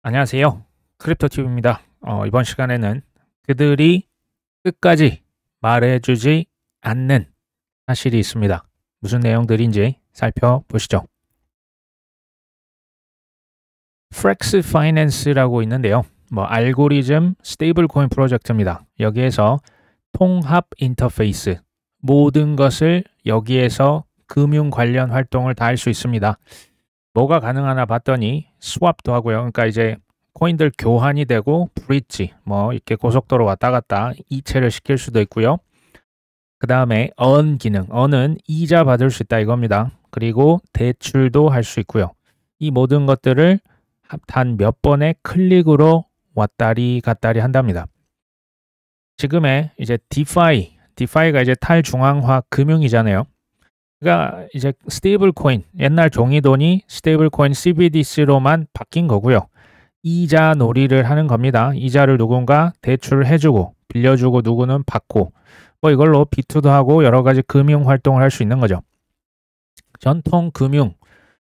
안녕하세요. 크립토TV입니다. 이번 시간에는 그들이 끝까지 말해주지 않는 사실이 있습니다. 무슨 내용들인지 살펴보시죠. Frex Finance라고 있는데요. 알고리즘 스테이블 코인 프로젝트입니다. 여기에서 통합 인터페이스, 모든 것을 여기에서 금융 관련 활동을 다 할 수 있습니다. 뭐가 가능하나 봤더니 스왑도 하고요. 그러니까 이제 코인들 교환이 되고 브릿지, 이렇게 고속도로 왔다 갔다 이체를 시킬 수도 있고요. 그 다음에 earn 기능, earn은 이자 받을 수 있다 이겁니다. 그리고 대출도 할 수 있고요. 이 모든 것들을 단 몇 번의 클릭으로 왔다리 갔다리 한답니다. 지금의 이제 디파이가 이제 탈중앙화 금융이잖아요. 그러니까 이제 스테이블 코인, 옛날 종이돈이 스테이블 코인 CBDC로만 바뀐 거고요. 이자 놀이를 하는 겁니다. 이자를 누군가 대출을 해주고 빌려주고 누구는 받고 이걸로 B2도 하고 여러 가지 금융 활동을 할 수 있는 거죠. 전통 금융,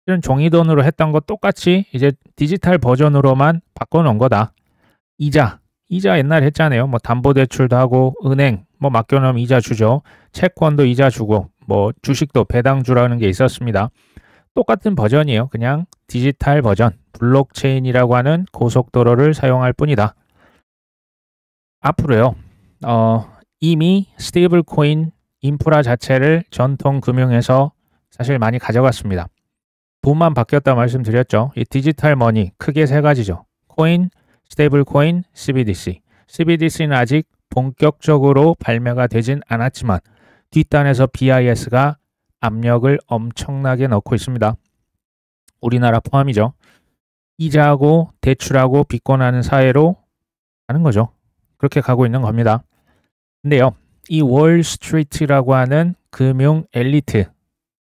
이런 종이돈으로 했던 거 똑같이 이제 디지털 버전으로만 바꿔놓은 거다. 이자 옛날에 했잖아요. 담보대출도 하고 은행 맡겨놓으면 이자 주죠. 채권도 이자 주고 주식도 배당주라는 게 있었습니다. 똑같은 버전이에요. 그냥 디지털 버전, 블록체인이라고 하는 고속도로를 사용할 뿐이다. 앞으로요. 이미 스테이블 코인 인프라 자체를 전통 금융에서 사실 많이 가져갔습니다. 돈만 바뀌었다 말씀드렸죠. 이 디지털 머니 크게 세 가지죠. 코인, 스테이블 코인, CBDC. CBDC는 아직 본격적으로 발매가 되진 않았지만 뒷단에서 BIS가 압력을 엄청나게 넣고 있습니다. 우리나라 포함이죠. 이자하고 대출하고 빚권하는 사회로 가는 거죠. 그렇게 가고 있는 겁니다. 근데요, 이 월스트리트라고 하는 금융 엘리트,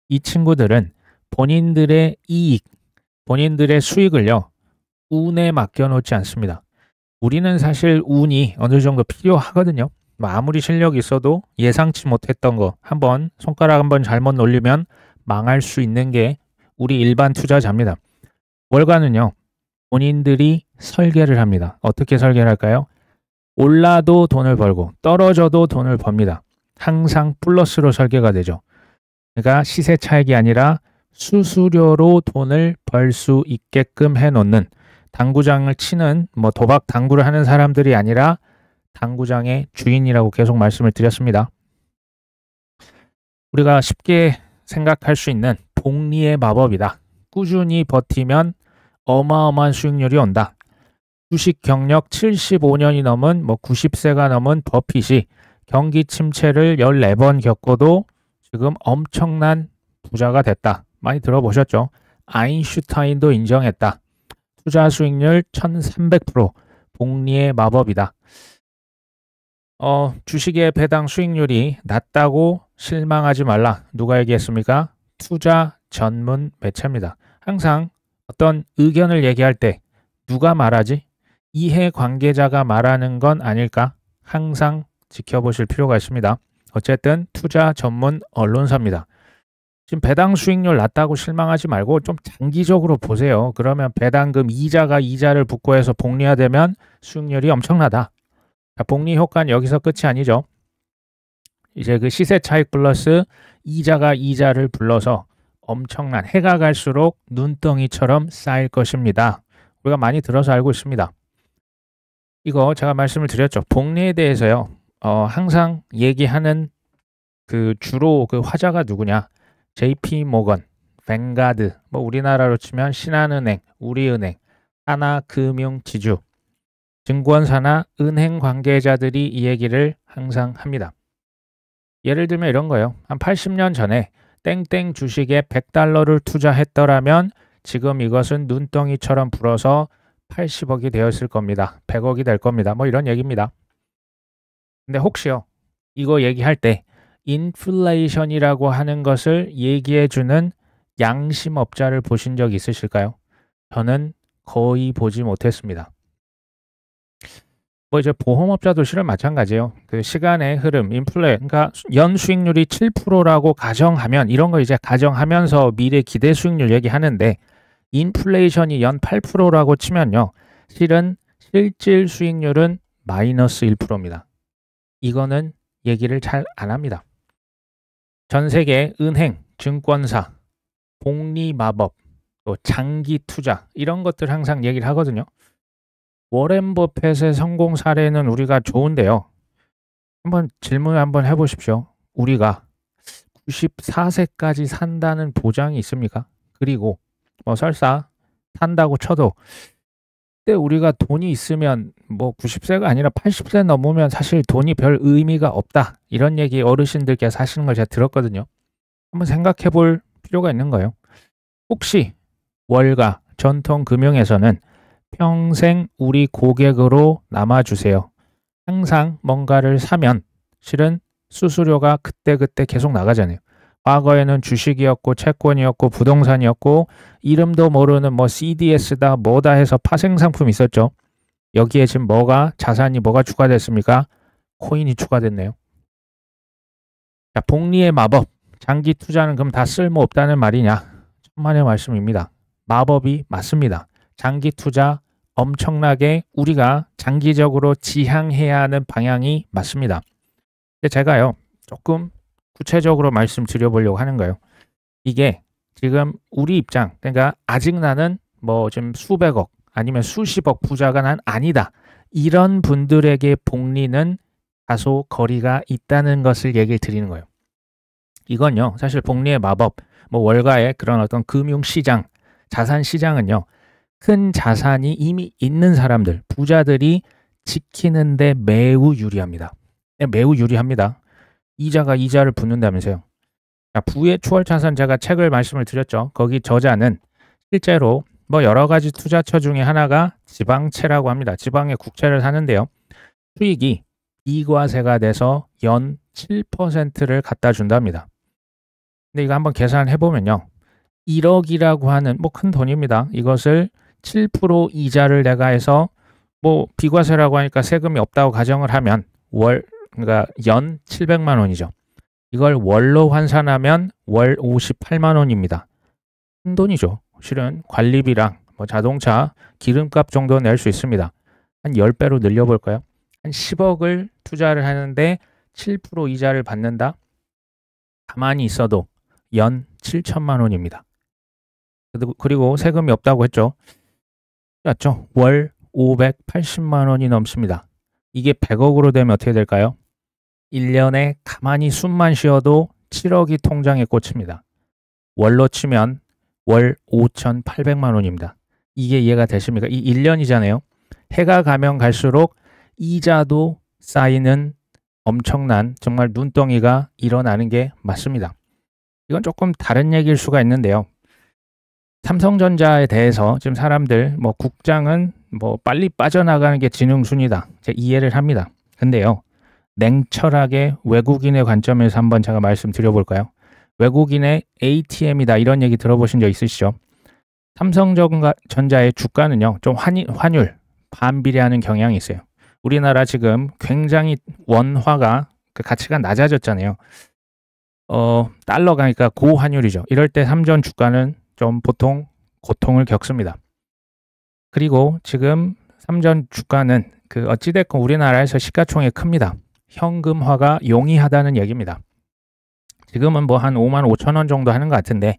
이 친구들은 본인들의 이익, 본인들의 수익을요, 운에 맡겨놓지 않습니다. 우리는 사실 운이 어느 정도 필요하거든요. 아무리 실력이 있어도 예상치 못했던 거 손가락 한번 잘못 놀리면 망할 수 있는 게 우리 일반 투자자입니다. 월가는요, 본인들이 설계를 합니다. 어떻게 설계를 할까요? 올라도 돈을 벌고 떨어져도 돈을 법니다. 항상 플러스로 설계가 되죠. 그러니까 시세 차익이 아니라 수수료로 돈을 벌 수 있게끔 해놓는, 당구장을 치는 도박 당구를 하는 사람들이 아니라 당구장의 주인이라고 계속 말씀을 드렸습니다. 우리가 쉽게 생각할 수 있는 복리의 마법이다. 꾸준히 버티면 어마어마한 수익률이 온다. 주식 경력 75년이 넘은 90세가 넘은 버핏이 경기 침체를 14번 겪고도 지금 엄청난 부자가 됐다. 많이 들어보셨죠? 아인슈타인도 인정했다. 투자 수익률 1300%, 복리의 마법이다. 주식의 배당 수익률이 낮다고 실망하지 말라. 누가 얘기했습니까? 투자 전문 매체입니다. 항상 어떤 의견을 얘기할 때 누가 말하지? 이해 관계자가 말하는 건 아닐까? 항상 지켜보실 필요가 있습니다. 어쨌든 투자 전문 언론사입니다. 지금 배당 수익률 낮다고 실망하지 말고 좀 장기적으로 보세요. 그러면 배당금 이자가 이자를 붓고 해서 복리화되면 수익률이 엄청나다. 복리 효과는 여기서 끝이 아니죠. 이제 그 시세 차익 플러스 이자가 이자를 불러서 엄청난, 해가 갈수록 눈덩이처럼 쌓일 것입니다. 우리가 많이 들어서 알고 있습니다. 이거 제가 말씀을 드렸죠. 복리에 대해서요. 항상 얘기하는 주로 화자가 누구냐? JP 모건, 뱅가드, 우리나라로 치면 신한은행, 우리은행, 하나금융지주, 증권사나 은행 관계자들이 이 얘기를 항상 합니다. 예를 들면 이런 거예요. 한 80년 전에 땡땡 주식에 100달러를 투자했더라면 지금 이것은 눈덩이처럼 불어서 80억이 되었을 겁니다. 100억이 될 겁니다. 이런 얘기입니다. 근데 혹시요, 이거 얘기할 때 인플레이션이라고 하는 것을 얘기해주는 양심업자를 보신 적 있으실까요? 저는 거의 보지 못했습니다. 이제 보험업자도 실은 마찬가지예요. 그 시간의 흐름, 그러니까 연 수익률이 7%라고 가정하면, 이런 거 이제 가정하면서 미래 기대 수익률 얘기하는데, 인플레이션이 연 8%라고 치면요, 실은 실질 수익률은 마이너스 1%입니다. 이거는 얘기를 잘 안 합니다. 전 세계 은행, 증권사, 복리 마법, 또 장기 투자 이런 것들 항상 얘기를 하거든요. 워렌 버핏의 성공 사례는 우리가 좋은데요. 한번 질문 한번 해보십시오. 우리가 94세까지 산다는 보장이 있습니까? 그리고 뭐 설사 산다고 쳐도 그때 우리가 돈이 있으면 뭐 90세가 아니라 80세 넘으면 사실 돈이 별 의미가 없다. 이런 얘기 어르신들께서 하시는 걸 제가 들었거든요. 한번 생각해 볼 필요가 있는 거예요. 혹시 월가 전통금융에서는 평생 우리 고객으로 남아주세요. 항상 뭔가를 사면 실은 수수료가 그때그때 계속 나가잖아요. 과거에는 주식이었고 채권이었고 부동산이었고 이름도 모르는 뭐 CDS다 뭐다 해서 파생상품이 있었죠. 여기에 지금 자산이 뭐가 추가됐습니까? 코인이 추가됐네요. 자, 복리의 마법, 장기 투자는 그럼 다 쓸모없다는 말이냐? 천만의 말씀입니다. 마법이 맞습니다. 장기 투자 엄청나게 우리가 장기적으로 지향해야 하는 방향이 맞습니다. 근데 제가요 조금 구체적으로 말씀드려보려고 하는 거예요. 이게 지금 우리 입장, 그러니까 아직 나는 뭐 지금 수백억 아니면 수십억 부자가 난 아니다. 이런 분들에게 복리는 다소 거리가 있다는 것을 얘기를 드리는 거예요. 이건요, 사실 복리의 마법, 뭐 월가의 그런 어떤 금융시장, 자산시장은요, 큰 자산이 이미 있는 사람들, 부자들이 지키는데 매우 유리합니다. 매우 유리합니다. 이자가 이자를 붙는다면서요. 자, 부의 추월차선 제가 책을 말씀을 드렸죠. 거기 저자는 실제로 뭐 여러 가지 투자처 중에 하나가 지방채라고 합니다. 지방의 국채를 사는데요. 수익이 비과세가 돼서 연 7%를 갖다 준답니다. 근데 이거 한번 계산해 보면요. 1억이라고 하는 뭐 큰 돈입니다. 이것을 7% 이자를 내가 해서 뭐 비과세라고 하니까 세금이 없다고 가정을 하면 그러니까 연 700만 원이죠. 이걸 월로 환산하면 월 58만 원입니다. 큰 돈이죠. 실은 관리비랑 뭐 자동차 기름값 정도 낼 수 있습니다. 한 10배로 늘려볼까요? 한 10억을 투자를 하는데 7% 이자를 받는다? 가만히 있어도 연 7천만 원입니다. 그리고 세금이 없다고 했죠. 맞죠? 월 580만 원이 넘습니다. 이게 100억으로 되면 어떻게 될까요? 1년에 가만히 숨만 쉬어도 7억이 통장에 꽂힙니다. 월로 치면 월 5,800만 원입니다. 이게 이해가 되십니까? 이 1년이잖아요. 해가 가면 갈수록 이자도 쌓이는 엄청난 정말 눈덩이가 일어나는 게 맞습니다. 이건 조금 다른 얘기일 수가 있는데요. 삼성전자에 대해서 지금 사람들 뭐 국장은 뭐 빨리 빠져나가는 게 지능순이다. 제가 이해를 합니다. 근데요. 냉철하게 외국인의 관점에서 한번 제가 말씀드려볼까요? 외국인의 ATM이다 이런 얘기 들어보신 적 있으시죠? 삼성전자의 주가는요. 좀 환율 반비례하는 경향이 있어요. 우리나라 지금 굉장히 원화가 그 가치가 낮아졌잖아요. 달러가 그러니까 고환율이죠. 이럴 때 삼전 주가는 좀 보통 고통을 겪습니다. 그리고 지금 삼전 주가는 그 어찌됐건 우리나라에서 시가총액이 큽니다. 현금화가 용이하다는 얘기입니다. 지금은 뭐 한 5만 5천 원 정도 하는 것 같은데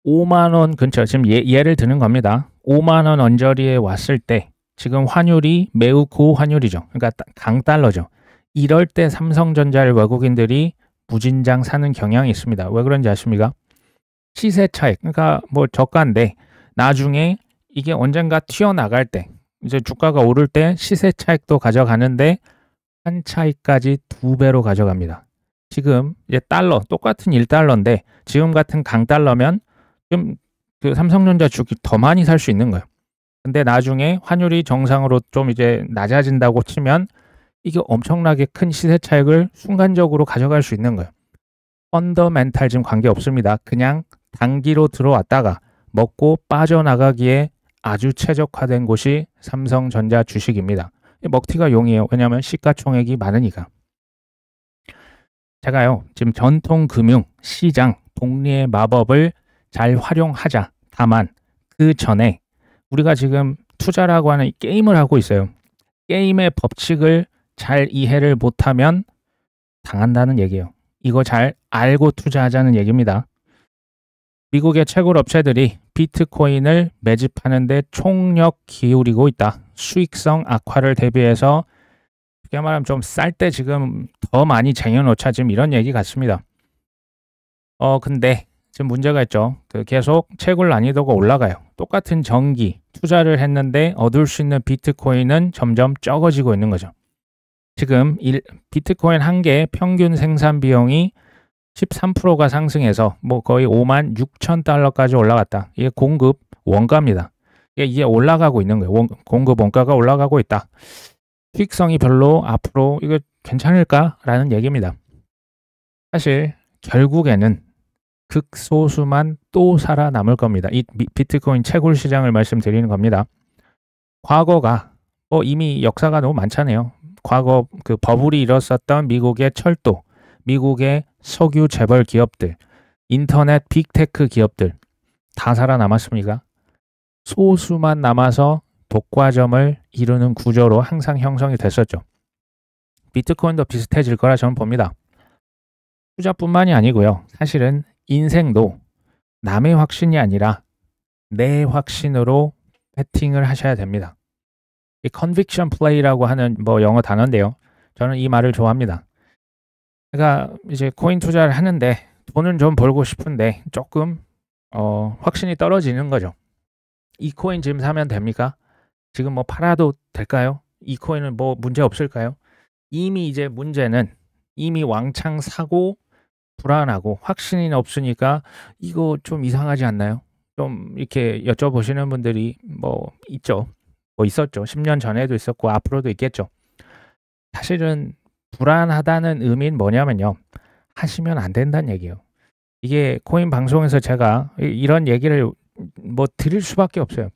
5만 원 근처 지금 예를 드는 겁니다. 5만 원 언저리에 왔을 때 지금 환율이 매우 고환율이죠. 그러니까 강달러죠. 이럴 때 삼성전자를 외국인들이 무진장 사는 경향이 있습니다. 왜 그런지 아십니까? 시세 차익, 그러니까 뭐 저가인데 나중에 이게 언젠가 튀어나갈 때 이제 주가가 오를 때 시세 차익도 가져가는데 한 차익까지 2배로 가져갑니다. 지금 이제 달러 똑같은 1달러인데 지금 같은 강달러면 좀 그 삼성전자 주기 더 많이 살 수 있는 거예요. 근데 나중에 환율이 정상으로 좀 이제 낮아진다고 치면 이게 엄청나게 큰 시세 차익을 순간적으로 가져갈 수 있는 거예요. 펀더멘탈 지금 관계 없습니다. 그냥 단기로 들어왔다가 먹고 빠져나가기에 아주 최적화된 곳이 삼성전자 주식입니다. 먹튀가 용이에요. 왜냐하면 시가총액이 많으니까. 제가요 지금 전통금융 시장 복리의 마법을 잘 활용하자. 다만 그 전에 우리가 지금 투자라고 하는 이 게임을 하고 있어요. 게임의 법칙을 잘 이해를 못하면 당한다는 얘기예요. 이거 잘 알고 투자하자는 얘기입니다. 미국의 채굴 업체들이 비트코인을 매집하는데 총력 기울이고 있다. 수익성 악화를 대비해서 쉽게 말하면 좀 쌀 때 지금 더 많이 쟁여놓자, 지금 이런 얘기 같습니다. 근데 지금 문제가 있죠. 계속 채굴 난이도가 올라가요. 똑같은 전기 투자를 했는데 얻을 수 있는 비트코인은 점점 적어지고 있는 거죠. 지금 비트코인 한 개 평균 생산 비용이 13%가 상승해서 뭐 거의 56,000달러까지 올라갔다. 이게 공급 원가입니다. 이게 올라가고 있는 거예요. 공급 원가가 올라가고 있다. 수익성이 별로 앞으로 이거 괜찮을까라는 얘기입니다. 사실 결국에는 극소수만 또 살아남을 겁니다. 이 비트코인 채굴 시장을 말씀드리는 겁니다. 과거가 이미 역사가 너무 많잖아요. 과거 그 버블이 일었었던 미국의 철도, 미국의 석유 재벌 기업들, 인터넷 빅테크 기업들 다 살아남았습니까? 소수만 남아서 독과점을 이루는 구조로 항상 형성이 됐었죠. 비트코인도 비슷해질 거라 저는 봅니다. 투자뿐만이 아니고요. 사실은 인생도 남의 확신이 아니라 내 확신으로 배팅을 하셔야 됩니다. 이 컨빅션 플레이라고 하는 영어 단어인데요. 저는 이 말을 좋아합니다. 제가 이제 코인 투자를 하는데 돈은 좀 벌고 싶은데 조금 확신이 떨어지는 거죠. 이 코인 지금 사면 됩니까? 지금 팔아도 될까요? 이 코인은 문제 없을까요? 이미 이제 문제는 이미 왕창 사고 불안하고 확신이 없으니까 이거 좀 이상하지 않나요? 좀 이렇게 여쭤보시는 분들이 있죠. 있었죠. 10년 전에도 있었고 앞으로도 있겠죠. 사실은 불안하다는 의미는 뭐냐면요. 하시면 안 된다는 얘기예요. 이게 코인 방송에서 제가 이런 얘기를 드릴 수밖에 없어요.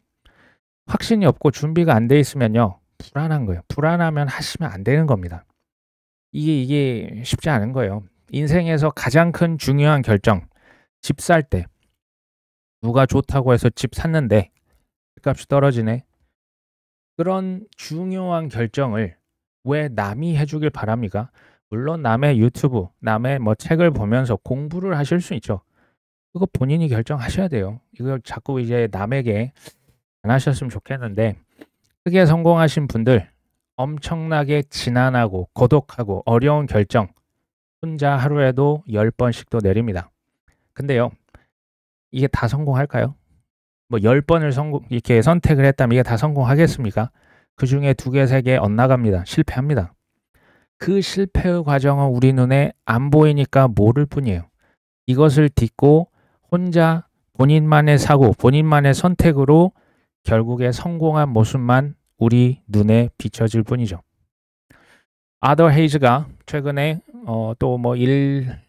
확신이 없고 준비가 안 돼 있으면요. 불안한 거예요. 불안하면 하시면 안 되는 겁니다. 이게 쉽지 않은 거예요. 인생에서 가장 큰 중요한 결정, 집 살 때 누가 좋다고 해서 집 샀는데 집값이 떨어지네. 그런 중요한 결정을 왜 남이 해주길 바랍니까? 물론 남의 유튜브, 남의 책을 보면서 공부를 하실 수 있죠. 그거 본인이 결정하셔야 돼요. 이거 자꾸 이제 남에게 안 하셨으면 좋겠는데, 크게 성공하신 분들 엄청나게 지난하고 고독하고 어려운 결정 혼자 하루에도 10번씩도 내립니다. 근데요, 이게 다 성공할까요? 10번을 이렇게 선택을 했다면 이게 다 성공하겠습니까? 그 중에 2개, 3개 엇나갑니다. 실패합니다. 그 실패의 과정은 우리 눈에 안 보이니까 모를 뿐이에요. 이것을 딛고 혼자 본인만의 사고, 본인만의 선택으로 결국에 성공한 모습만 우리 눈에 비춰질 뿐이죠. 아더 헤이즈가 최근에 또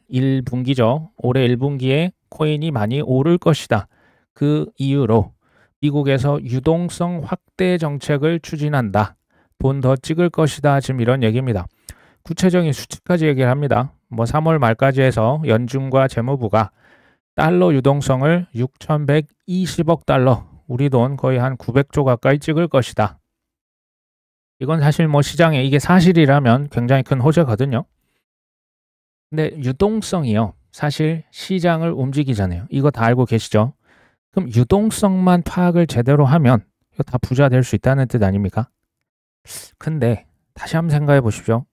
1분기죠. 올해 1분기에 코인이 많이 오를 것이다. 그 이유로 미국에서 유동성 확대 정책을 추진한다. 돈 더 찍을 것이다. 지금 이런 얘기입니다. 구체적인 수치까지 얘기를 합니다. 3월 말까지 해서 연준과 재무부가 달러 유동성을 6,120억 달러, 우리 돈 거의 한 900조 가까이 찍을 것이다. 이건 사실 시장에 이게 사실이라면 굉장히 큰 호재거든요. 근데 유동성이요. 사실 시장을 움직이잖아요. 이거 다 알고 계시죠? 그럼 유동성만 파악을 제대로 하면 이거 다 부자 될 수 있다는 뜻 아닙니까? 근데 다시 한번 생각해 보십시오.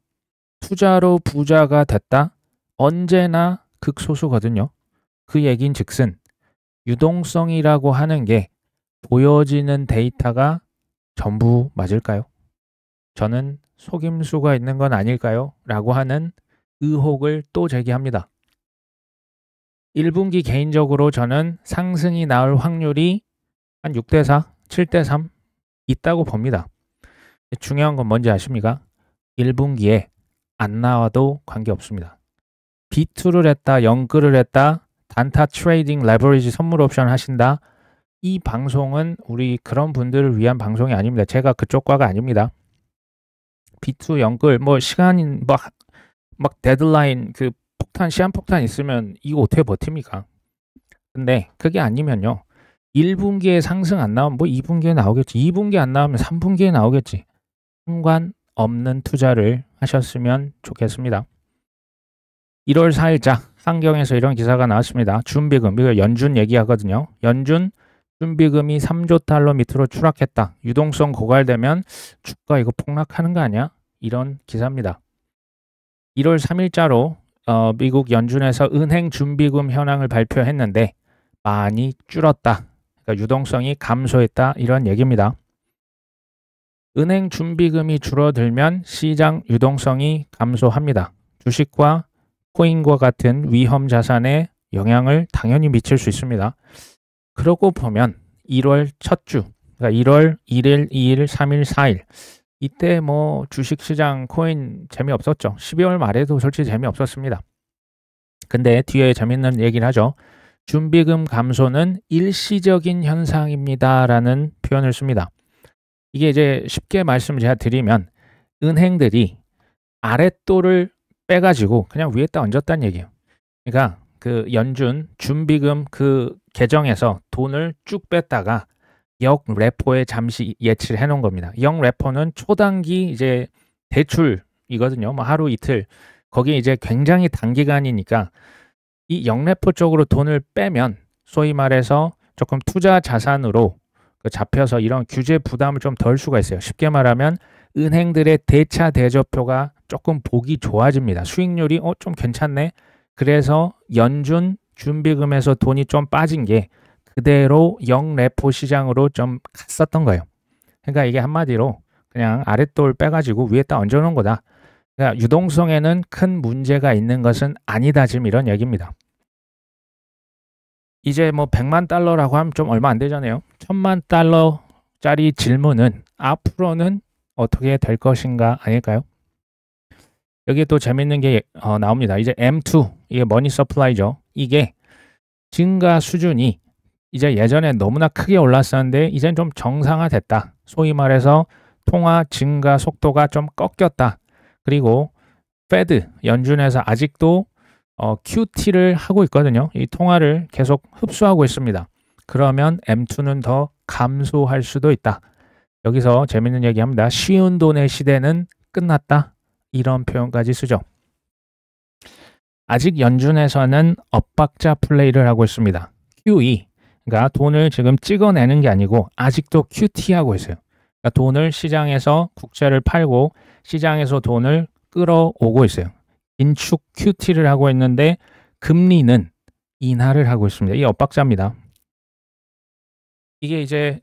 투자로 부자가 됐다? 언제나 극소수거든요. 그 얘긴 즉슨 유동성이라고 하는 게 보여지는 데이터가 전부 맞을까요? 저는 속임수가 있는 건 아닐까요? 라고 하는 의혹을 또 제기합니다. 1분기 개인적으로 저는 상승이 나올 확률이 한 6대4, 7대3 있다고 봅니다. 중요한 건 뭔지 아십니까? 1분기에 안 나와도 관계없습니다. B2를 했다, 영끌을 했다, 단타 트레이딩, 레버리지, 선물 옵션 하신다. 이 방송은 우리 그런 분들을 위한 방송이 아닙니다. 제가 그쪽 과가 아닙니다. B2 영끌, 시간, 데드라인, 시한폭탄 있으면 이거 어떻게 버팁니까? 근데 그게 아니면요. 1분기에 상승 안 나오면 뭐 2분기에 나오겠지. 2분기 안 나오면 3분기에 나오겠지. 상관없는 투자를 하셨으면 좋겠습니다. 1월 4일자 상경에서 이런 기사가 나왔습니다. 준비금, 이거 연준 얘기하거든요. 연준 준비금이 3조 달러 밑으로 추락했다. 유동성 고갈되면 주가 이거 폭락하는 거 아니야? 이런 기사입니다. 1월 3일자로 미국 연준에서 은행 준비금 현황을 발표했는데 많이 줄었다. 그러니까 유동성이 감소했다. 이런 얘기입니다. 은행 준비금이 줄어들면 시장 유동성이 감소합니다. 주식과 코인과 같은 위험 자산에 영향을 당연히 미칠 수 있습니다. 그러고 보면 1월 첫 주, 그러니까 1월 1일, 2일, 3일, 4일 이때 뭐 주식시장, 코인 재미없었죠. 12월 말에도 솔직히 재미없었습니다. 근데 뒤에 재밌는 얘기를 하죠. 준비금 감소는 일시적인 현상입니다. 라는 표현을 씁니다. 이게 이제 쉽게 말씀을 제가 드리면 은행들이 아랫돌을 빼가지고 그냥 위에다 얹었다는 얘기예요. 그러니까 그 연준 준비금 그 계정에서 돈을 쭉 뺐다가 역 레포에 잠시 예치를 해놓은 겁니다. 역 레포는 초단기 이제 대출이거든요. 뭐 하루 이틀. 거기 이제 굉장히 단기간이니까 이 역레포 쪽으로 돈을 빼면 소위 말해서 조금 투자 자산으로 잡혀서 이런 규제 부담을 좀 덜 수가 있어요. 쉽게 말하면 은행들의 대차 대조표가 조금 보기 좋아집니다. 수익률이 좀 괜찮네. 그래서 연준 준비금에서 돈이 좀 빠진 게 그대로 역레포 시장으로 좀 갔었던 거예요. 그러니까 이게 한마디로 그냥 아랫돌 빼가지고 위에다 얹어놓은 거다. 그러니까 유동성에는 큰 문제가 있는 것은 아니다. 지금 이런 얘기입니다. 이제 뭐 100만 달러라고 하면 좀 얼마 안 되잖아요. 1000만 달러짜리 질문은 앞으로는 어떻게 될 것인가 아닐까요? 여기 또 재밌는 게 나옵니다. 이제 M2, 이게 머니 서플라이죠. 이게 증가 수준이 이제 예전에 너무나 크게 올랐었는데 이젠 좀 정상화됐다. 소위 말해서 통화 증가 속도가 좀 꺾였다. 그리고 페드, 연준에서 아직도 QT를 하고 있거든요. 이 통화를 계속 흡수하고 있습니다. 그러면 M2는 더 감소할 수도 있다. 여기서 재밌는 얘기합니다. 쉬운 돈의 시대는 끝났다. 이런 표현까지 쓰죠. 아직 연준에서는 엇박자 플레이를 하고 있습니다. QE, 그러니까 돈을 지금 찍어내는 게 아니고 아직도 QT하고 있어요. 그러니까 돈을 시장에서 국채를 팔고 시장에서 돈을 끌어오고 있어요. 긴축 QT를 하고 있는데 금리는 인하를 하고 있습니다. 이 엇박자입니다. 이게 이제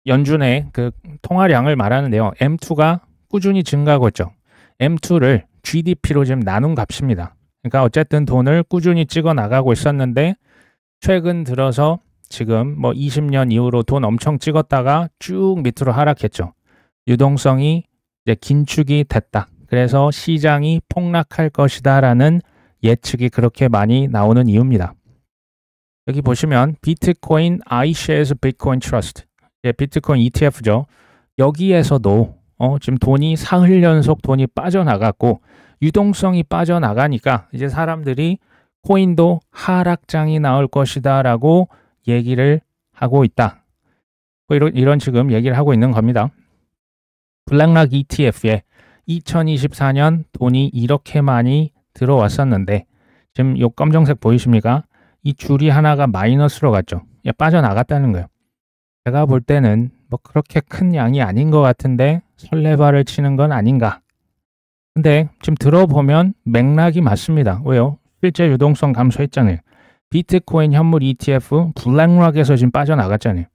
연준의 그 통화량을 말하는데요. M2가 꾸준히 증가하고 있죠. M2를 GDP로 지금 나눈 값입니다. 그러니까 어쨌든 돈을 꾸준히 찍어 나가고 있었는데 최근 들어서 지금 뭐 20년 이후로 돈 엄청 찍었다가 쭉 밑으로 하락했죠. 유동성이 이제 긴축이 됐다. 그래서 시장이 폭락할 것이다 라는 예측이 그렇게 많이 나오는 이유입니다. 여기 보시면 비트코인 iShares Bitcoin Trust, 비트코인 ETF죠. 여기에서도 지금 돈이 사흘 연속 돈이 빠져나갔고 유동성이 빠져나가니까 이제 사람들이 코인도 하락장이 나올 것이다 라고 얘기를 하고 있다. 이런 지금 얘기를 하고 있는 겁니다. 블랙락 ETF에 2024년 돈이 이렇게 많이 들어왔었는데 지금 이 검정색 보이십니까? 이 줄이 하나가 마이너스로 갔죠. 빠져나갔다는 거예요. 제가 볼 때는 뭐 그렇게 큰 양이 아닌 것 같은데 설레발을 치는 건 아닌가. 근데 지금 들어보면 맥락이 맞습니다. 왜요? 실제 유동성 감소했잖아요. 비트코인 현물 ETF 블랙락에서 지금 빠져나갔잖아요.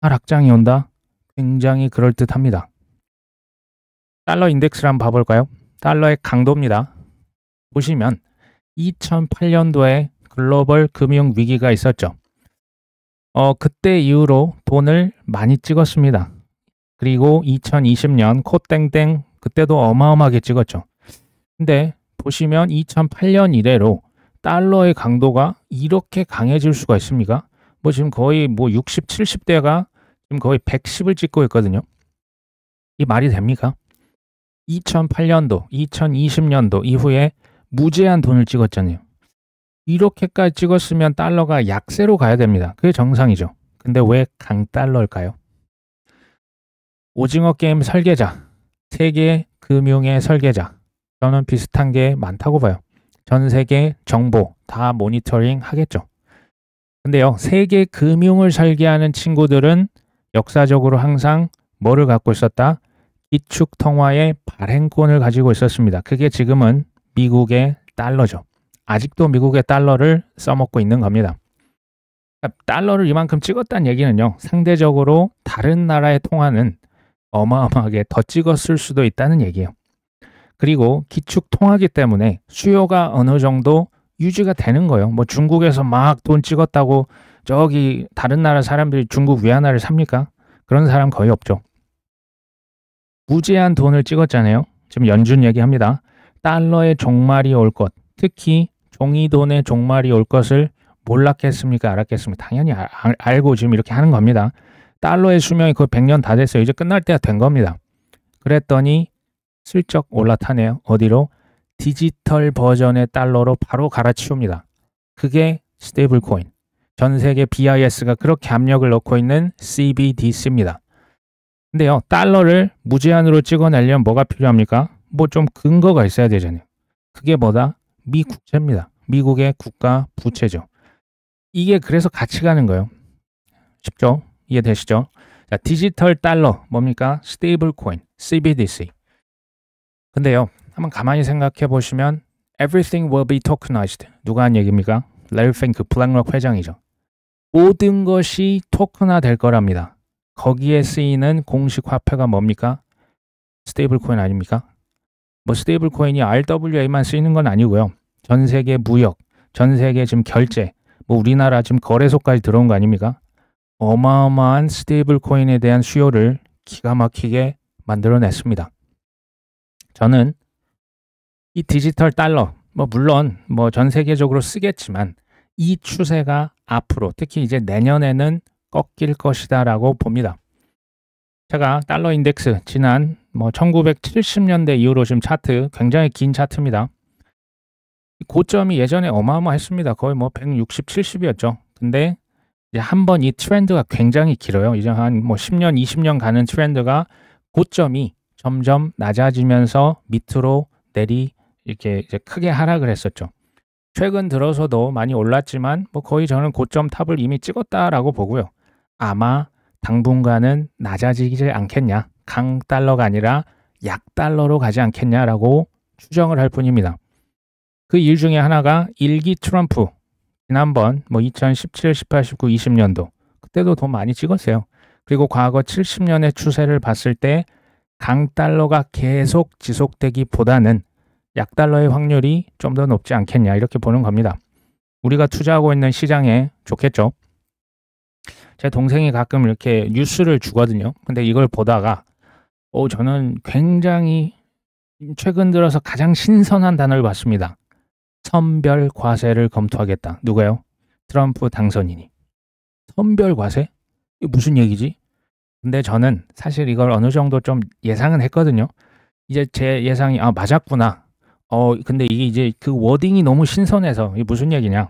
하락장이 온다? 굉장히 그럴듯합니다. 달러 인덱스를 한번 봐볼까요? 달러의 강도입니다. 보시면 2008년도에 글로벌 금융 위기가 있었죠. 그때 이후로 돈을 많이 찍었습니다. 그리고 2020년 콧땡땡 그때도 어마어마하게 찍었죠. 근데 보시면 2008년 이래로 달러의 강도가 이렇게 강해질 수가 있습니까? 뭐 지금 거의 뭐 60, 70대가 지금 거의 110을 찍고 있거든요. 이 말이 됩니까? 2008년도, 2020년도 이후에 무제한 돈을 찍었잖아요. 이렇게까지 찍었으면 달러가 약세로 가야 됩니다. 그게 정상이죠. 근데 왜 강달러일까요? 오징어 게임 설계자, 세계 금융의 설계자. 저는 비슷한 게 많다고 봐요. 전 세계 정보 다 모니터링 하겠죠. 근데요, 세계 금융을 설계하는 친구들은 역사적으로 항상 뭐를 갖고 있었다? 기축 통화의 발행권을 가지고 있었습니다. 그게 지금은 미국의 달러죠. 아직도 미국의 달러를 써먹고 있는 겁니다. 그러니까 달러를 이만큼 찍었다는 얘기는요, 상대적으로 다른 나라의 통화는 어마어마하게 더 찍었을 수도 있다는 얘기예요. 그리고 기축 통화기 때문에 수요가 어느 정도 유지가 되는 거예요. 뭐 중국에서 막 돈 찍었다고 저기 다른 나라 사람들이 중국 위안화를 삽니까? 그런 사람 거의 없죠. 무제한 돈을 찍었잖아요. 지금 연준 얘기합니다. 달러의 종말이 올 것, 특히 종이돈의 종말이 올 것을 몰랐겠습니까? 알았겠습니까? 당연히 알고 지금 이렇게 하는 겁니다. 달러의 수명이 거의 100년 다 됐어요. 이제 끝날 때가 된 겁니다. 그랬더니 슬쩍 올라타네요. 어디로? 디지털 버전의 달러로 바로 갈아치웁니다. 그게 스테이블 코인. 전 세계 BIS가 그렇게 압력을 넣고 있는 CBDC입니다. 근데요, 달러를 무제한으로 찍어내려면 뭐가 필요합니까? 뭐 좀 근거가 있어야 되잖아요. 그게 뭐다? 미국채입니다. 미국의 국가 부채죠. 이게 그래서 같이 가는 거예요. 쉽죠? 이해되시죠? 자, 디지털 달러 뭡니까? 스테이블 코인, CBDC. 근데요, 한번 가만히 생각해 보시면 everything will be tokenized. 누가 한 얘기입니까? 레리 핑크, 블랙록 회장이죠. 모든 것이 토큰화 될 거랍니다. 거기에 쓰이는 공식 화폐가 뭡니까? 스테이블 코인 아닙니까? 뭐 스테이블 코인이 RWA만 쓰이는 건 아니고요. 전 세계 무역, 전 세계 지금 결제, 뭐 우리나라 지금 거래소까지 들어온 거 아닙니까? 어마어마한 스테이블 코인에 대한 수요를 기가 막히게 만들어냈습니다. 저는 이 디지털 달러, 뭐 물론 뭐 전 세계적으로 쓰겠지만 이 추세가 앞으로 특히 이제 내년에는 꺾일 것이다라고 봅니다. 제가 달러 인덱스 지난 뭐 1970년대 이후로 지금 차트 굉장히 긴 차트입니다. 고점이 예전에 어마어마했습니다. 거의 뭐 160, 70이었죠. 근데 이제 한번 이 트렌드가 굉장히 길어요. 이제 한 뭐 10년, 20년 가는 트렌드가 고점이 점점 낮아지면서 밑으로 이렇게 이제 크게 하락을 했었죠. 최근 들어서도 많이 올랐지만 뭐 거의 저는 고점 탑을 이미 찍었다라고 보고요. 아마 당분간은 낮아지지 않겠냐. 강달러가 아니라 약달러로 가지 않겠냐라고 추정을 할 뿐입니다. 그 이유 중에 하나가 1기 트럼프 지난번 뭐 2017, 18, 19, 20년도 그때도 돈 많이 찍었어요. 그리고 과거 70년의 추세를 봤을 때 강달러가 계속 지속되기보다는 약달러의 확률이 좀 더 높지 않겠냐 이렇게 보는 겁니다. 우리가 투자하고 있는 시장에 좋겠죠. 제 동생이 가끔 이렇게 뉴스를 주거든요. 근데 이걸 보다가 저는 굉장히 최근 들어서 가장 신선한 단어를 봤습니다. 선별 과세를 검토하겠다. 누가요? 트럼프 당선인이. 선별 과세? 이게 무슨 얘기지? 근데 저는 사실 이걸 어느 정도 좀 예상은 했거든요. 이제 제 예상이 맞았구나. 근데 이게 이제 그 워딩이 너무 신선해서 이게 무슨 얘기냐?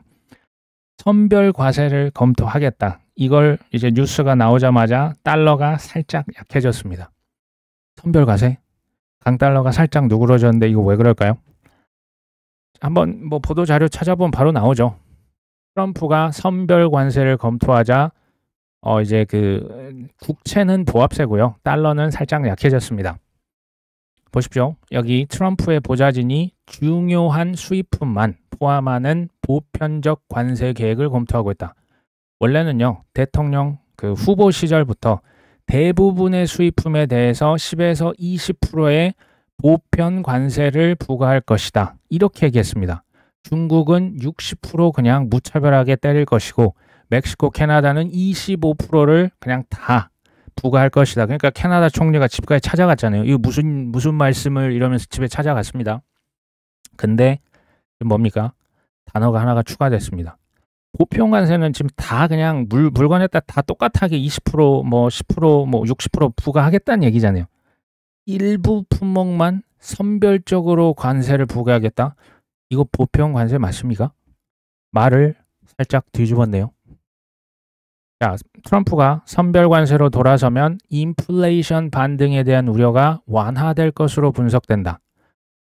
선별 과세를 검토하겠다. 이걸 이제 뉴스가 나오자마자 달러가 살짝 약해졌습니다. 선별 과세? 강달러가 살짝 누그러졌는데 이거 왜 그럴까요? 한번 뭐 보도 자료 찾아보면 바로 나오죠. 트럼프가 선별 관세를 검토하자 이제 그 국채는 보합세고요. 달러는 살짝 약해졌습니다. 보십시오. 여기 트럼프의 보좌진이 중요한 수입품만 포함하는 보편적 관세 계획을 검토하고 있다. 원래는요. 대통령 그 후보 시절부터 대부분의 수입품에 대해서 10에서 20%의 보편 관세를 부과할 것이다. 이렇게 얘기했습니다. 중국은 60% 그냥 무차별하게 때릴 것이고 멕시코, 캐나다는 25%를 그냥 다 부과할 것이다. 그러니까 캐나다 총리가 집까지 찾아갔잖아요. 이거 무슨 말씀을 이러면서 집에 찾아갔습니다. 근데 뭡니까? 단어가 하나가 추가됐습니다. 보편 관세는 지금 다 그냥 물건에 따라 다 똑같하게 20%, 뭐 10%, 뭐 60% 부과하겠다는 얘기잖아요. 일부 품목만 선별적으로 관세를 부과하겠다? 이거 보편 관세 맞습니까? 말을 살짝 뒤집었네요. 자, 트럼프가 선별 관세로 돌아서면 인플레이션 반등에 대한 우려가 완화될 것으로 분석된다.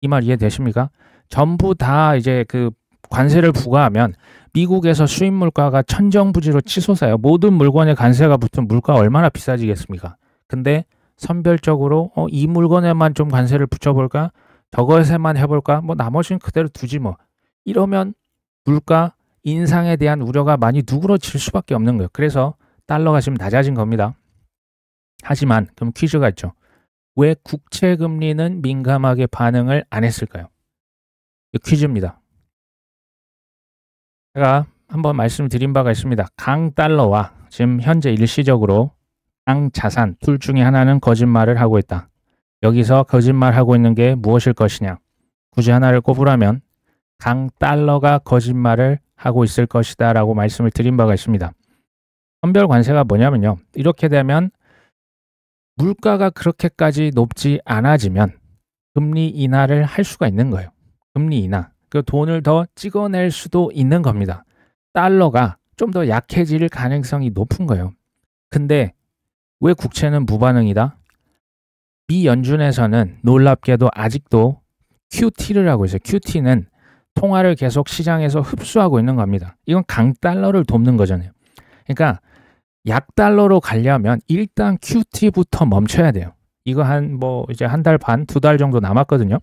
이 말 이해되십니까? 전부 다 이제 그 관세를 부과하면 미국에서 수입 물가가 천정부지로 치솟아요. 모든 물건에 관세가 붙은 물가 얼마나 비싸지겠습니까? 근데 선별적으로 이 물건에만 좀 관세를 붙여볼까? 저것에만 해볼까? 뭐 나머지는 그대로 두지 뭐. 이러면 물가 인상에 대한 우려가 많이 누그러질 수밖에 없는 거예요. 그래서 달러가 지금 낮아진 겁니다. 하지만 그럼 퀴즈가 있죠. 왜 국채 금리는 민감하게 반응을 안 했을까요? 퀴즈입니다. 제가 한번 말씀드린 바가 있습니다. 강달러와 지금 현재 일시적으로 강자산 둘 중에 하나는 거짓말을 하고 있다. 여기서 거짓말하고 있는 게 무엇일 것이냐? 굳이 하나를 꼽으라면 강달러가 거짓말을 하고 있을 것이다 라고 말씀을 드린 바가 있습니다. 선별 관세가 뭐냐면요. 이렇게 되면 물가가 그렇게까지 높지 않아지면 금리 인하를 할 수가 있는 거예요. 금리 인하. 그 돈을 더 찍어낼 수도 있는 겁니다. 달러가 좀 더 약해질 가능성이 높은 거예요. 근데 왜 국채는 무반응이다? 미 연준에서는 놀랍게도 아직도 QT를 하고 있어요. QT는 통화를 계속 시장에서 흡수하고 있는 겁니다. 이건 강달러를 돕는 거잖아요. 그러니까 약달러로 가려면 일단 QT부터 멈춰야 돼요. 이거 이제 한 달 반, 두 달 정도 남았거든요.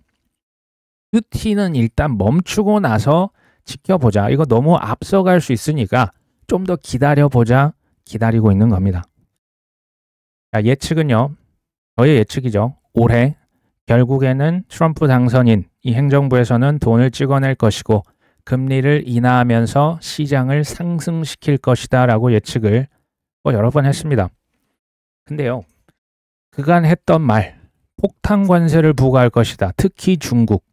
QT는 일단 멈추고 나서 지켜보자. 이거 너무 앞서갈 수 있으니까 좀 더 기다려보자. 기다리고 있는 겁니다. 자, 예측은요. 저의 예측이죠. 올해 결국에는 트럼프 당선인 이 행정부에서는 돈을 찍어낼 것이고 금리를 인하하면서 시장을 상승시킬 것이다 라고 예측을 여러 번 했습니다. 근데요. 그간 했던 말 폭탄 관세를 부과할 것이다. 특히 중국.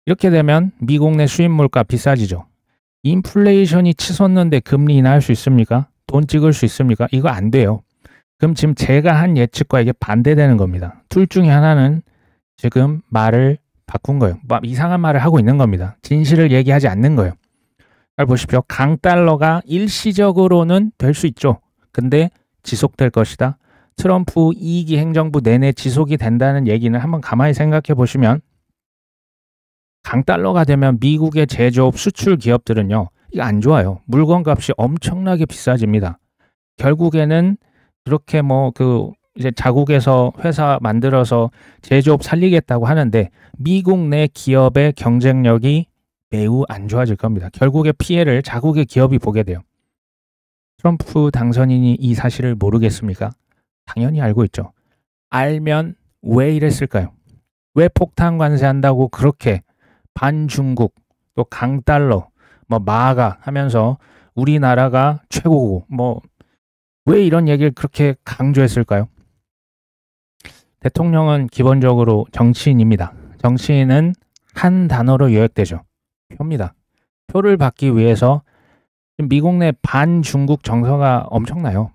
이렇게 되면 미국 내 수입 물가 비싸지죠. 인플레이션이 치솟는데 금리 인하할 수 있습니까? 돈 찍을 수 있습니까? 이거 안 돼요. 그럼 지금 제가 한 예측과 이게 반대되는 겁니다. 둘 중에 하나는 지금 말을 바꾼 거예요. 이상한 말을 하고 있는 겁니다. 진실을 얘기하지 않는 거예요. 잘 보십시오. 강달러가 일시적으로는 될 수 있죠. 근데 지속될 것이다. 트럼프 2기 행정부 내내 지속이 된다는 얘기는 한번 가만히 생각해 보시면 강달러가 되면 미국의 제조업 수출 기업들은요. 이거 안 좋아요. 물건값이 엄청나게 비싸집니다. 결국에는 그렇게 이제 자국에서 회사 만들어서 제조업 살리겠다고 하는데 미국 내 기업의 경쟁력이 매우 안 좋아질 겁니다. 결국에 피해를 자국의 기업이 보게 돼요. 트럼프 당선인이 이 사실을 모르겠습니까? 당연히 알고 있죠. 알면 왜 이랬을까요? 왜 폭탄 관세한다고 그렇게 반중국 또 강달러 마가 하면서 우리나라가 최고고 왜 이런 얘기를 그렇게 강조했을까요? 대통령은 기본적으로 정치인입니다. 정치인은 한 단어로 요약되죠. 표입니다. 표를 받기 위해서 미국 내 반중국 정서가 엄청나요.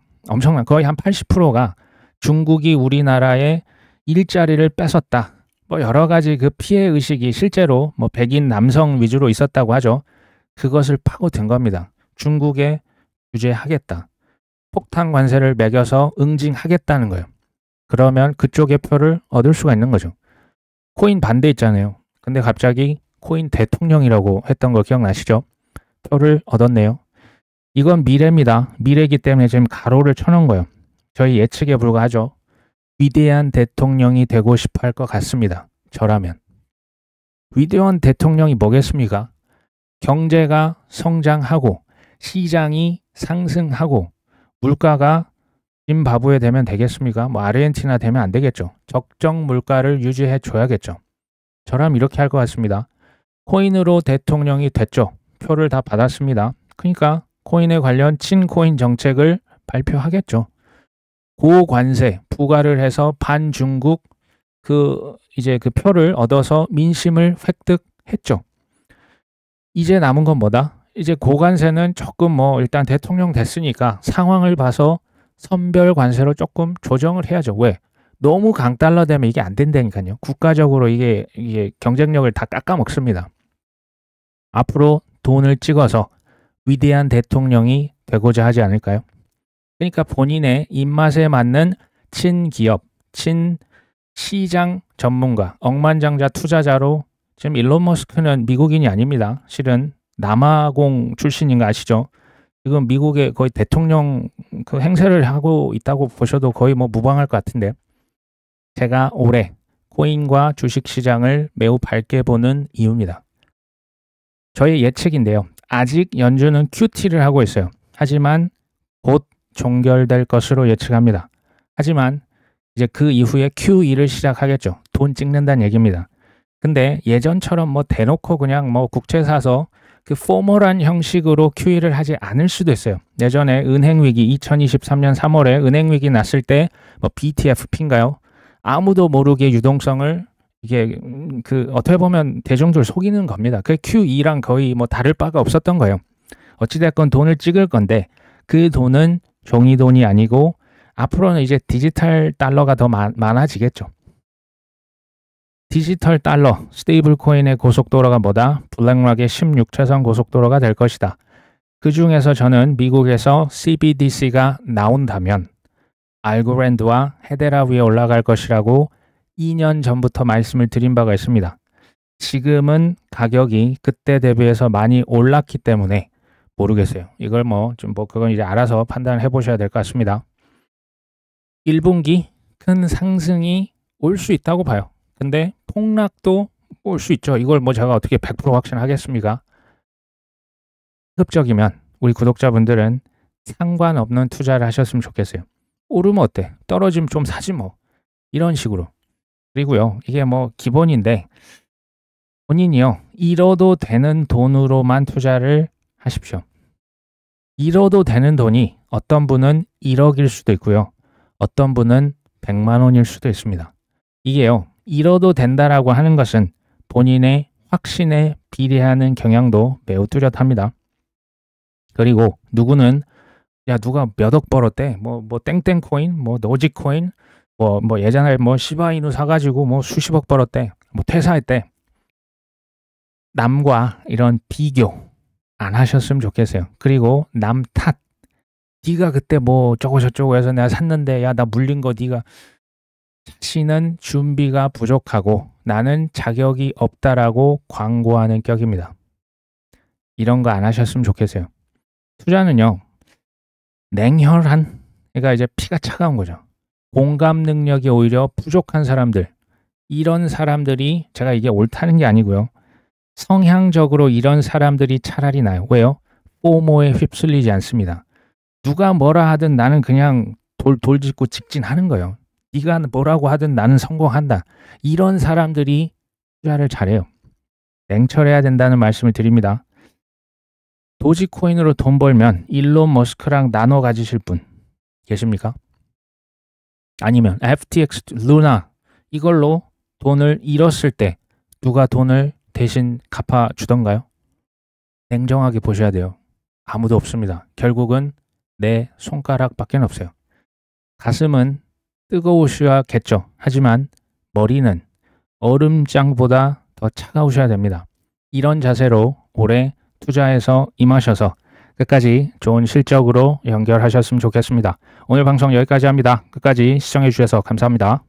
거의 한 80%가 중국이 우리나라의 일자리를 뺏었다. 여러 가지 그 피해 의식이 실제로 백인 남성 위주로 있었다고 하죠. 그것을 파고든 겁니다. 중국에 규제하겠다. 폭탄 관세를 매겨서 응징하겠다는 거예요. 그러면 그쪽의 표를 얻을 수가 있는 거죠. 코인 반대 있잖아요. 근데 갑자기 코인 대통령이라고 했던 거 기억나시죠? 표를 얻었네요. 이건 미래입니다. 미래이기 때문에 지금 가로를 쳐놓은 거예요. 저희 예측에 불과하죠. 위대한 대통령이 되고 싶어 할 것 같습니다. 저라면. 위대한 대통령이 뭐겠습니까? 경제가 성장하고 시장이 상승하고 물가가 짐바브웨 되면 되겠습니까? 아르헨티나 되면 안 되겠죠. 적정 물가를 유지해 줘야겠죠. 저라면 이렇게 할 것 같습니다. 코인으로 대통령이 됐죠. 표를 다 받았습니다. 그러니까 코인에 관련 친코인 정책을 발표하겠죠. 고관세 부과를 해서 반중국 이제 그 표를 얻어서 민심을 획득했죠. 이제 남은 건 뭐다? 이제 고관세는 조금 일단 대통령 됐으니까 상황을 봐서 선별 관세로 조금 조정을 해야죠. 왜? 너무 강달러 되면 이게 안 된다니까요. 국가적으로 이게 경쟁력을 다 깎아먹습니다. 앞으로 돈을 찍어서 위대한 대통령이 되고자 하지 않을까요? 그러니까 본인의 입맛에 맞는 친기업, 친시장 전문가, 억만장자 투자자로 지금 일론 머스크는 미국인이 아닙니다. 실은 남아공 출신인 거 아시죠? 지금 미국의 거의 대통령 그 행세를 하고 있다고 보셔도 거의 뭐 무방할 것 같은데 제가 올해 코인과 주식 시장을 매우 밝게 보는 이유입니다. 저의 예측인데요. 아직 연준은 QT를 하고 있어요. 하지만 곧 종결될 것으로 예측합니다. 하지만 이제 그 이후에 QE를 시작하겠죠. 돈 찍는다는 얘기입니다. 근데 예전처럼 뭐 대놓고 그냥 뭐 국채 사서 그 포멀한 형식으로 QE를 하지 않을 수도 있어요. 예전에 은행위기 2023년 3월에 은행위기 났을 때 뭐 BTFP인가요? 아무도 모르게 유동성을 이게 그 어떻게 보면 대중들 속이는 겁니다. 그 QE랑 거의 뭐 다를 바가 없었던 거예요. 어찌됐건 돈을 찍을 건데 그 돈은 종이돈이 아니고 앞으로는 이제 디지털 달러가 더 많아지겠죠. 디지털 달러, 스테이블 코인의 고속도로가 뭐다? 블랙락의 16차선 고속도로가 될 것이다. 그 중에서 저는 미국에서 CBDC가 나온다면 알고랜드와 헤데라 위에 올라갈 것이라고 2년 전부터 말씀을 드린 바가 있습니다. 지금은 가격이 그때 대비해서 많이 올랐기 때문에 모르겠어요. 이걸 그건 이제 알아서 판단해 보셔야 될 것 같습니다. 1분기 큰 상승이 올 수 있다고 봐요. 근데 폭락도 올 수 있죠. 이걸 제가 어떻게 100% 확신하겠습니까? 급적이면 우리 구독자분들은 상관없는 투자를 하셨으면 좋겠어요. 오르면 어때? 떨어지면 좀 사지 뭐. 이런 식으로. 그리고요. 이게 기본인데 본인이요. 잃어도 되는 돈으로만 투자를 하십시오. 잃어도 되는 돈이 어떤 분은 1억일 수도 있고요. 어떤 분은 100만 원일 수도 있습니다. 이게요. 잃어도 된다라고 하는 것은 본인의 확신에 비례하는 경향도 매우 뚜렷합니다. 그리고 누구는 누가 몇 억 벌었대. 땡땡 코인, 노지 코인, 예전에 시바이누 사가지고 수십억 벌었대. 퇴사했대. 남과 이런 비교 안 하셨으면 좋겠어요. 그리고 남 탓. 네가 그때 저거 저쩌고 해서 내가 샀는데 나 물린 거 네가. 자신은 준비가 부족하고 나는 자격이 없다라고 광고하는 격입니다. 이런 거 안 하셨으면 좋겠어요. 투자는요. 냉혈한, 그러니까 이제 피가 차가운 거죠. 공감 능력이 오히려 부족한 사람들, 이런 사람들이, 제가 이게 옳다는 게 아니고요. 성향적으로 이런 사람들이 차라리 나요. 왜요? 포모에 휩쓸리지 않습니다. 누가 뭐라 하든 나는 그냥 돌 짚고 직진하는 거예요. 네가 뭐라고 하든 나는 성공한다. 이런 사람들이 투자를 잘해요. 냉철해야 된다는 말씀을 드립니다. 도지코인으로 돈 벌면 일론 머스크랑 나눠 가지실 분 계십니까? 아니면 FTX 루나 이걸로 돈을 잃었을 때 누가 돈을 대신 갚아주던가요? 냉정하게 보셔야 돼요. 아무도 없습니다. 결국은 내 손가락밖에 없어요. 가슴은 뜨거우셔야겠죠. 하지만 머리는 얼음장보다 더 차가우셔야 됩니다. 이런 자세로 올해 투자에서 임하셔서 끝까지 좋은 실적으로 연결하셨으면 좋겠습니다. 오늘 방송 여기까지 합니다. 끝까지 시청해 주셔서 감사합니다.